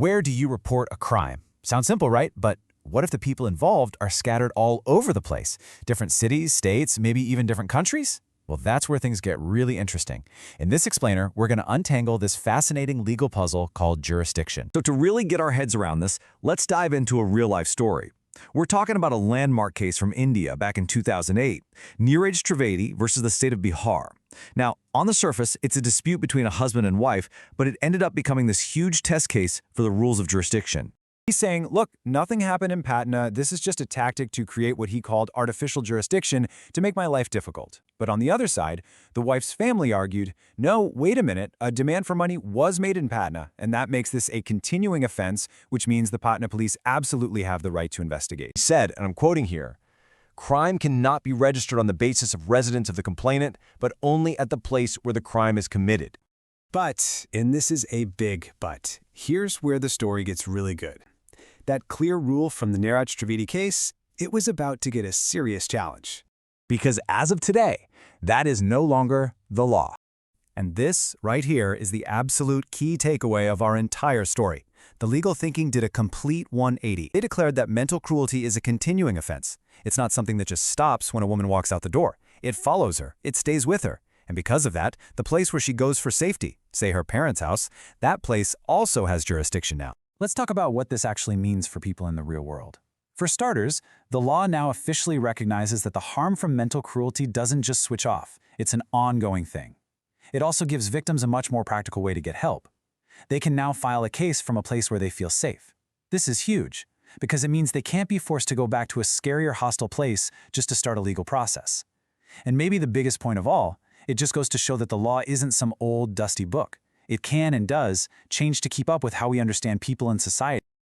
Where do you report a crime? Sounds simple, right? But what if the people involved are scattered all over the place? Different cities, states, maybe even different countries? Well, that's where things get really interesting. In this explainer, we're going to untangle this fascinating legal puzzle called jurisdiction. So to really get our heads around this, let's dive into a real-life story. We're talking about a landmark case from India back in 2008, Neeraj Trivedi versus the state of Bihar. Now, on the surface, it's a dispute between a husband and wife, but it ended up becoming this huge test case for the rules of jurisdiction. He's saying, look, nothing happened in Patna. This is just a tactic to create what he called artificial jurisdiction to make my life difficult. But on the other side, the wife's family argued, no, wait a minute, a demand for money was made in Patna, and that makes this a continuing offense, which means the Patna police absolutely have the right to investigate. He said, and I'm quoting here, "Crime cannot be registered on the basis of residence of the complainant, but only at the place where the crime is committed." But, and this is a big but, here's where the story gets really good. That clear rule from the Neeraj Trivedi case, it was about to get a serious challenge. Because as of today, that is no longer the law. And this, right here, is the absolute key takeaway of our entire story. The legal thinking did a complete 180. They declared that mental cruelty is a continuing offense. It's not something that just stops when a woman walks out the door. It follows her. It stays with her. And because of that, the place where she goes for safety, say her parents' house, that place also has jurisdiction now. Let's talk about what this actually means for people in the real world. For starters, the law now officially recognizes that the harm from mental cruelty doesn't just switch off. It's an ongoing thing. It also gives victims a much more practical way to get help. They can now file a case from a place where they feel safe. This is huge, because it means they can't be forced to go back to a scary or hostile place just to start a legal process. And maybe the biggest point of all, it just goes to show that the law isn't some old, dusty book. It can and does change to keep up with how we understand people in society.